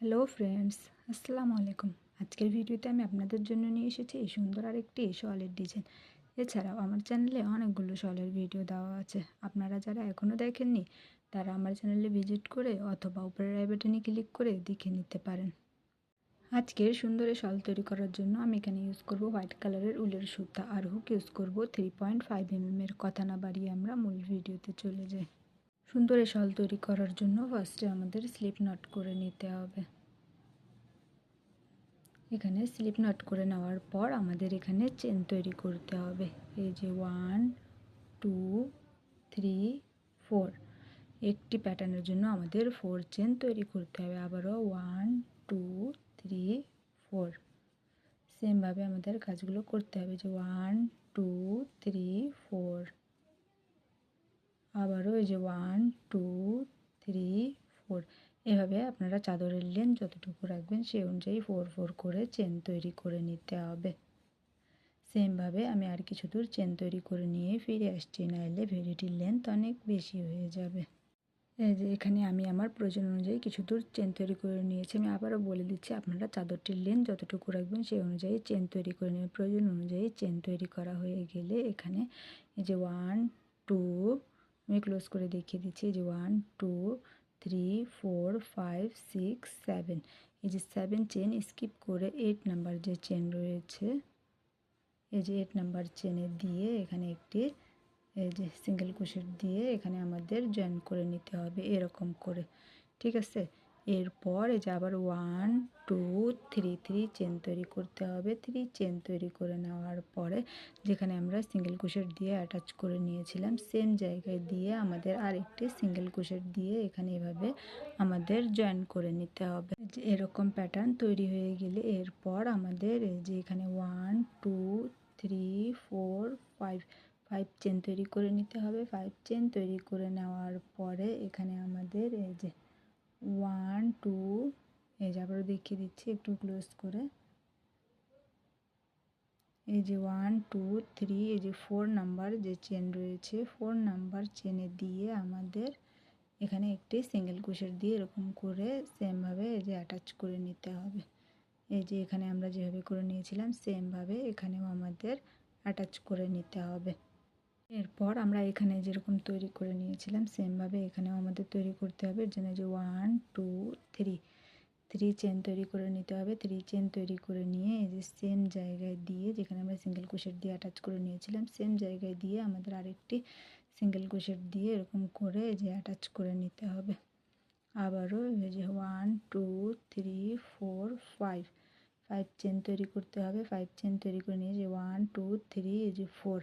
Hello friends, আসসালামু আলাইকুম। আজকের ভিডিওতে আমি আপনাদের জন্য নিয়ে এসেছি এই সুন্দর আরেকটি শলের ডিজাইন। এছাড়াও আমার চ্যানেলে অনেকগুলো শলের ভিডিও দেওয়া আছে। আপনারা যারা এখনও দেখেননি তারা আমার চ্যানেলে ভিজিট করে অথবা উপরের আই বাটনে ক্লিক করে দেখে নিতে পারেন। আজকের সুন্দর এই শল তৈরি করার জন্য আমি এখানে ইউজ করব হোয়াইট কালারের উলের সুতা আর হুক ইউজ করব 3.5 mm। কথা না বাড়িয়ে আমরা মূল ভিডিওতে চলে যাই। সুন্দর এই শল তৈরি করার জন্য ফার্স্টে আমাদের স্লিপ নট করে নিতে হবে। এখানে স্লিপ নট করে নেওয়ার পর আমাদের এখানে চেন তৈরি করতে হবে। এই যে 1 2 3 4, একটি প্যাটার্নের জন্য আমাদের 4 চেন তৈরি করতে হবে। আবারও 1 2 3 4, সেমভাবে আমাদের কাজগুলো করতে হবে। যে 1 2 3 4, আবারও এই যে 1 2 3 4। এভাবে আপনারা চাদরের লেন্থ যতটুকু রাখবেন সেই অনুযায়ী 4 4 করে চেন তৈরি করে নিতে হবে। সেমভাবে আমি আর কিছু দূর চেন তৈরি করে নিয়ে ফিরে আসছি, নাইলে ভিডিওটির লেন্থ অনেক বেশি হয়ে যাবে। এই যে এখানে আমি আমার প্রয়োজন অনুযায়ী কিছু দূর চেন তৈরি করে নিয়েছি। আমি আবারও বলে দিচ্ছি, আপনারা চাদরটির লেন্থ যতটুকু রাখবেন সেই অনুযায়ী চেন তৈরি করে নেবেন। প্রয়োজন অনুযায়ী চেন তৈরি করা হয়ে গেলে এখানে এই যে 1 2, আমি ক্লোজ করে দেখিয়ে দিচ্ছি। যে 1 2 3 4 5 6 7, এই যে 7 চেন স্কিপ করে 8 নাম্বার যে চেন রয়েছে, এই যে 8 নাম্বার চেনে দিয়ে এখানে একটি এই যে সিঙ্গেল ক্রোশেট দিয়ে এখানে আমাদের জয়েন করে নিতে হবে এরকম করে। ঠিক আছে, এরপর এই যে আবার 1 2 3 3 চেন তৈরি করতে হবে। 3 চেন তৈরি করে নেওয়ার পরে যেখানে আমরা সিঙ্গেল ক্রোশেট দিয়ে অ্যাটাচ করে নিয়েছিলাম সেম জায়গায় দিয়ে আমাদের আরেকটি সিঙ্গেল ক্রোশেট দিয়ে এখানে এভাবে আমাদের জয়েন করে নিতে হবে। যে এরকম প্যাটার্ন তৈরি হয়ে গেলে এরপর আমাদের এই যে এখানে 1 2 3 4 5 5 চেন তৈরি করে নিতে হবে। 5 চেন তৈরি করে নেওয়ার পরে এখানে আমাদের এই যে 1 2, এই যে আবারও দেখিয়ে দিচ্ছি একটু ক্লোজ করে। এই যে 1 2 3, এই যে 4 নাম্বার যে চেন রয়েছে 4 নাম্বার চেনে দিয়ে আমাদের এখানে একটি সিঙ্গেল ক্রোশেট দিয়ে এরকম করে সেমভাবে এই যে অ্যাটাচ করে নিতে হবে। এই যে এখানে আমরা যেভাবে করে নিয়েছিলাম সেমভাবে এখানেও আমাদের অ্যাটাচ করে নিতে হবে। এরপর আমরা এখানে যেরকম তৈরি করে নিয়েছিলাম সেমভাবে এখানেও আমাদের তৈরি করতে হবে। এর জন্য যে 1 2 3 3 চেন তৈরি করে নিতে হবে। 3 চেন তৈরি করে নিয়ে এই যে সেম জায়গায় দিয়ে যেখানে আমরা সিঙ্গেল ক্রোশেট দিয়ে অ্যাটাচ করে নিয়েছিলাম সেম জায়গায় দিয়ে আমাদের আরেকটি সিঙ্গেল ক্রোশেট দিয়ে এরকম করে এই যে অ্যাটাচ করে নিতে হবে। আবারও এই যে 1 2 3 4 5 5 চেন তৈরি করতে হবে। 5 চেন তৈরি করে নিয়ে যে 1 2 3, এই যে 4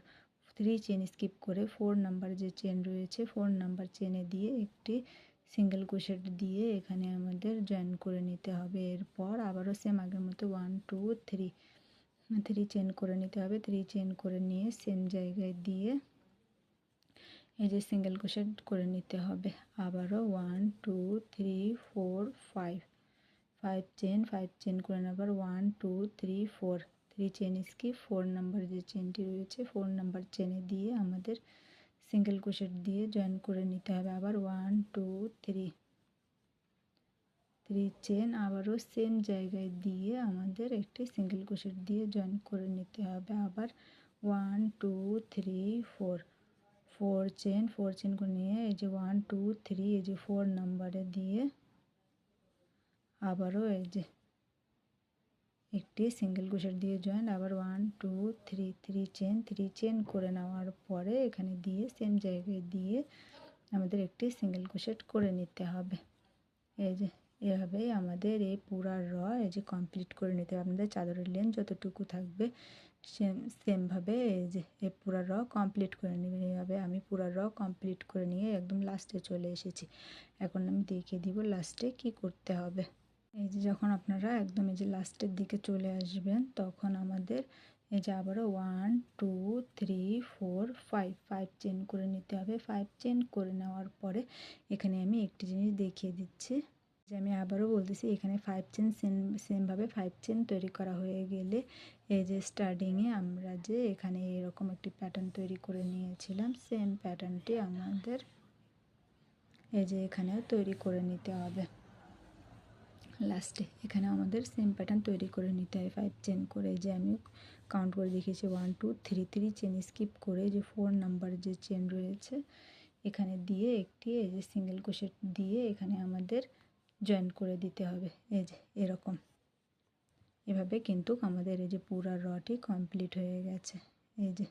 3 চেন স্কিপ করে 4 নাম্বার যে চেন রয়েছে 4 নাম্বার চেনে দিয়ে একটি সিঙ্গেল ক্রোশেট দিয়ে এখানে আমাদের জয়েন করে নিতে হবে। এরপর আবারও সেম আগের মতো 1 2 3 3 চেন করে নিতে হবে। 3 চেন করে নিয়ে সেম জায়গায় দিয়ে এই যে সিঙ্গেল ক্রোশেট করে নিতে হবে। আবারও 1 2 3 4 5 5 চেন 5 চেন করে নেবার 1 2 3 4 3 চেন স্কিপ 4 নাম্বার যে চেনটি রয়েছে 4 নাম্বার চেনে দিয়ে আমাদের সিঙ্গেল ক্রোশেট দিয়ে জয়েন করে নিতে হবে। আবার 1 2 3 3 চেন আবারও সেম জায়গায় দিয়ে আমাদের একটি সিঙ্গেল ক্রোশেট দিয়ে জয়েন করে নিতে হবে। আবার 1 2 3 4 4 চেন করে নিয়ে এই যে 1 2 3, এই যে 4 নাম্বারে দিয়ে আবারও এই যে একটি সিঙ্গেল ক্রোশেট দিয়ে জয়েন। আবার 1 2 3 3 চেন করে নেওয়ার পরে এখানে দিয়ে সেম জায়গায় দিয়ে আমাদের একটি সিঙ্গেল ক্রোশেট করে নিতে হবে। এই যে এভাবেই আমাদের এই পুরা এই যে কমপ্লিট করে নিতে হবে। আপনাদের চাদরের লেন্থ যতটুকু থাকবে সেমভাবে এই যে এই পুরা কমপ্লিট করে নেবেন। এইভাবে আমি পুরা কমপ্লিট করে নিয়ে একদম লাস্টে চলে এসেছি। এখন আমি দেখিয়ে দিব লাস্টে কি করতে হবে। এই যে যখন আপনারা একদম এই যে লাস্টের দিকে চলে আসবেন তখন আমাদের এই যে আবারও 1 2 3 4 5 5 চেন করে নিতে হবে। 5 চেন করে নেওয়ার পরে এখানে আমি একটি জিনিস দেখিয়ে দিচ্ছি, যে আমি আবারও বলতেছি এখানে 5 চেন সেমভাবে 5 চেন তৈরি করা হয়ে গেলে এই যে স্টার্টিংয়ে আমরা যে এখানে এরকম একটি প্যাটার্ন তৈরি করে নিয়েছিলাম সেম প্যাটার্নটি আমাদের এই যে এখানেও তৈরি করে নিতে হবে। লাস্টে এখানে আমাদের সেম প্যাটার্ন তৈরি করে নিতে হয় 5 চেন করে। যে আমি কাউন্ট করে দেখিয়েছি 1 2 3 3 চেন স্কিপ করে যে 4 নাম্বার যে চেন রয়েছে এখানে দিয়ে একটি এই যে সিঙ্গেল ক্রোশেট দিয়ে এখানে আমাদের জয়েন করে দিতে হবে। এই যে এরকম, এভাবে কিন্তু আমাদের এই যে পুরো রটি কমপ্লিট হয়ে গেছে। এই যে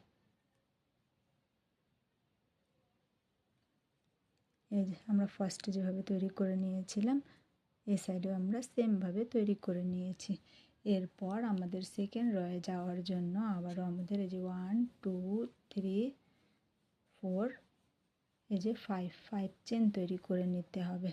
আমরা ফার্স্টে যেভাবে তৈরি করে নিয়েছিলাম এই সাইডেও আমরা সেমভাবে তৈরি করে নিয়েছি। এরপর আমাদের সেকেন্ড রয়ে যাওয়ার জন্য আবারও আমাদের এই যে 1 2 3 4 এই যে 5 চেন তৈরি করে নিতে হবে।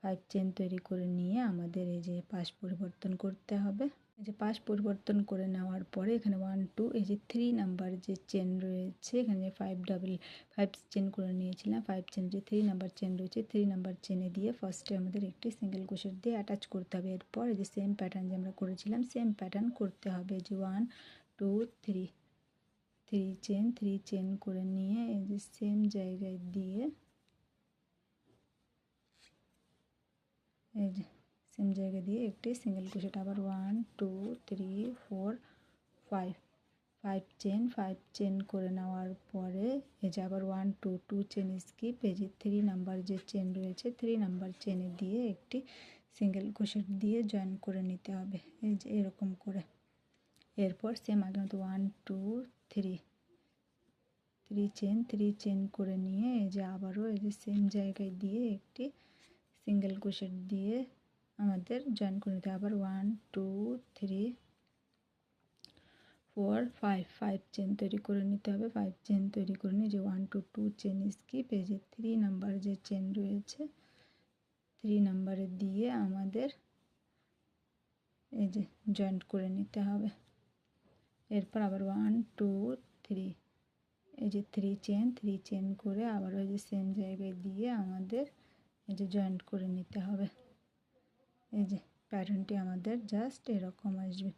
5 চেন তৈরি করে নিয়ে আমাদের এই যে পাশ পরিবর্তন করতে হবে। এই যে পাশ পরিবর্তন করে নেওয়ার পরে এখানে 1 2 এই যে 3 নাম্বার যে চেন রয়েছে এখানে 5 চেন করে নিয়েছিলাম। 5 চেন যে 3 নাম্বার চেন রয়েছে 3 নাম্বার চেনে দিয়ে ফার্স্টে আমাদের একটি সিঙ্গেল ক্রোশেট দিয়ে অ্যাটাচ করতে হবে। এরপর এই যে সেম প্যাটার্ন যে আমরা করেছিলাম সেম প্যাটার্ন করতে হবে। যে 1 2 3 চেন করে নিয়ে এই যে সেম জায়গায় দিয়ে এই যে সেম জায়গা দিয়ে একটি সিঙ্গেল ক্রোশেট আবার 1 2 3 4 5 চেন করে নেওয়ার পরে এই যে আবার 1 2 2 চেন স্কিপ এই যে 3 নাম্বার যে চেন রয়েছে 3 নাম্বার চেনে দিয়ে একটি সিঙ্গেল ক্রোশেট দিয়ে জয়েন করে নিতে হবে। এই যে এরকম করে। এরপর সেম আগের মতো 1 2 3 চেন করে নিয়ে এই যে আবারও এই যে সেম জায়গায় দিয়ে একটি সিঙ্গেল ক্রোশেট দিয়ে আমাদের জয়েন করে নিতে হবে। আবার 1 2 3 4 5 চেন তৈরি করে নিতে হবে। 5 চেন তৈরি করে নিয়ে যে 1 2 2 চেন স্কিপ এই যে 3 নাম্বার যে চেন রয়েছে 3 নাম্বারে দিয়ে আমাদের এই যে জয়েন্ট করে নিতে হবে। এরপর আবার 1 2 3 এই যে 3 চেন করে আবার ওই যে সেম জায়গায় দিয়ে আমাদের এই যে জয়েন্ট করে নিতে হবে। এই যে প্যাটার্নটি আমাদের জাস্ট এরকম আসবে।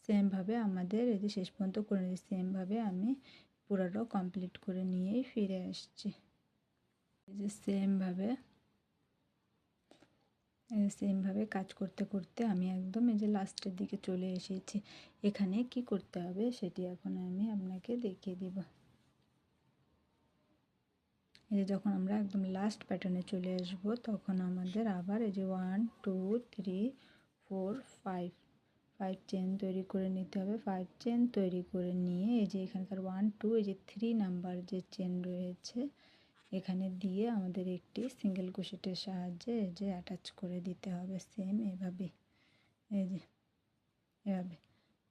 সেমভাবে আমাদের এই যে শেষ পর্যন্ত করে নিয়েছি। সেমভাবে আমি পুরোটা কমপ্লিট করে নিয়েই ফিরে আসছি। এই যে সেমভাবে কাজ করতে করতে আমি একদম এই যে লাস্টের দিকে চলে এসেছি। এখানে কি করতে হবে সেটি এখন আমি আপনাকে দেখিয়ে দিব। এই যে যখন আমরা একদম লাস্ট প্যাটার্নে চলে আসব তখন আমাদের আবার এই যে 1 2 3 4 5 চেন তৈরি করে নিতে হবে। 5 চেন তৈরি করে নিয়ে এই যে এখানকার 1 2 এই যে 3 নাম্বার যে চেন রয়েছে এখানে দিয়ে আমাদের একটি সিঙ্গেল ক্রোশেটের সাহায্যে এই যে অ্যাটাচ করে দিতে হবে। সেম এভাবে এই যে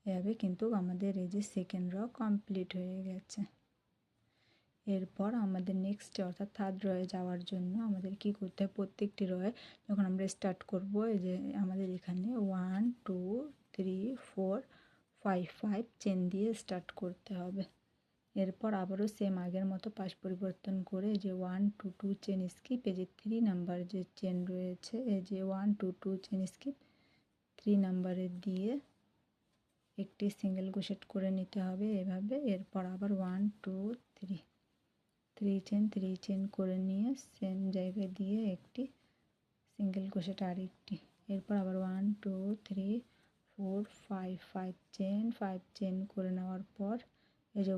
এভাবে কিন্তু আমাদের এই যে সেকেন্ড র কমপ্লিট হয়ে গেছে। এরপর আমাদের নেক্সট অর্থাৎ থার্ড রয়ে যাওয়ার জন্য আমাদের কি করতে হবে, প্রত্যেকটি রয়ে যখন আমরা স্টার্ট করব এই যে আমাদের এখানে 1 2 3 4 5 চেন দিয়ে স্টার্ট করতে হবে। এরপর আবারও সেম আগের মতো পাশ পরিবর্তন করে যে 1 2 2 চেন স্কিপ এই যে 3 নাম্বার যে চেন রয়েছে এই যে 1 2 2 চেন স্কিপ 3 নাম্বারে দিয়ে একটি সিঙ্গেল ক্রোশেট করে নিতে হবে এভাবে। এরপর আবার 1 2 3 চেন করে নিয়ে সেম জায়গায় দিয়ে একটি সিঙ্গেল ক্রোশেট আরেকটি। এরপর আবার 1 2 3 4 5 চেন করে নেওয়ার পর এই যে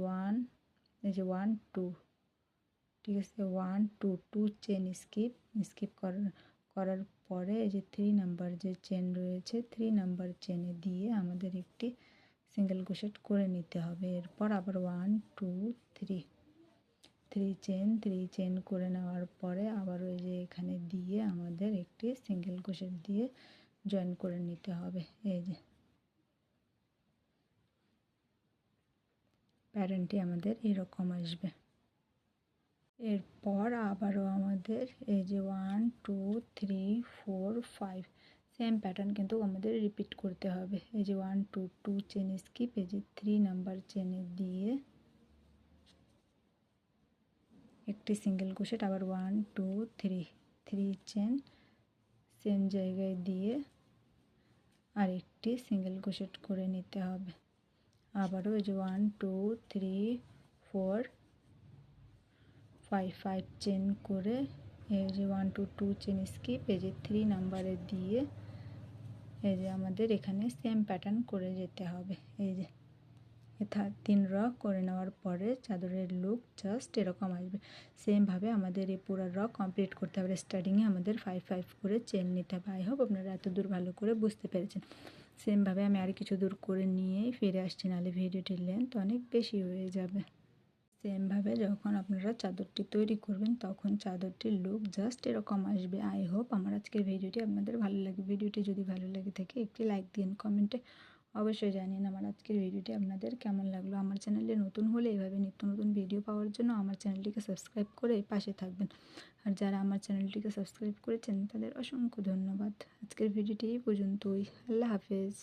1 2 ঠিক আছে 1 2 2 চেন স্কিপ করার পরে এই যে 3 নাম্বার যে চেন রয়েছে 3 নাম্বার চেনে দিয়ে আমাদের একটি সিঙ্গেল ক্রোশেট করে নিতে হবে। এরপর আবার 1 2 3 চেন করে নেওয়ার পরে আবার ওই যে এখানে দিয়ে আমাদের একটি সিঙ্গেল ক্রোশেট দিয়ে জয়েন করে নিতে হবে। এই যে প্যাটার্নটি আমাদের এরকম আসবে। এরপর আবারও আমাদের এই যে 1 2 3 4 5 সেম প্যাটার্ন কিন্তু আমাদের রিপিট করতে হবে। এই যে 1 2 2 চেন স্কিপ এই যে 3 নাম্বার চেনে দিয়ে একটি সিঙ্গেল ক্রোশেট আবার 1 2 3 চেন সেম জায়গায় দিয়ে আরেকটি সিঙ্গেল ক্রোশেট করে নিতে হবে। আবারও এই যে 1 2 3 4 5 চেন করে এই যে 1 2 2 চেন স্কিপ এই যে 3 নাম্বারে দিয়ে এই যে আমাদের এখানে সেম প্যাটার্ন করে যেতে হবে। এই যে 3 র করে নেওয়ার পরে চাদরের লুক জাস্ট এরকম আসবে। সেমভাবে আমাদের এই পুরো র কমপ্লিট করতে হবে। স্টার্টিংয়ে আমাদের 5 5 করে চেন নিতে হবে। আই হোপ আপনারা এত দূর ভালো করে বুঝতে পেরেছেন। সেমভাবে আমি আর কিছু দূর করে নিয়েই ফিরে আসছি, নাহলে ভিডিওটির লেন্থ অনেক বেশি হয়ে যাবে। সেমভাবে যখন আপনারা চাদরটি তৈরি করবেন তখন চাদরটির লুক জাস্ট এরকম আসবে। আই হোপ আমার আজকের ভিডিওটি আপনাদের ভালো লাগে। ভিডিওটি যদি ভালো লাগে থাকে একটি লাইক দিন, কমেন্টে অবশ্যই জানিন আমার আজকের ভিডিওটি আপনাদের কেমন লাগলো। আমার চ্যানেলে নতুন হলে এভাবে নিত্য নতুন ভিডিও পাওয়ার জন্য আমার চ্যানেলটিকে সাবস্ক্রাইব করে পাশে থাকবেন। আর যারা আমার চ্যানেলটিকে সাবস্ক্রাইব করেছেন তাদের অসংখ্য ধন্যবাদ। আজকের ভিডিওটি এই পর্যন্তই। আল্লাহ হাফেজ।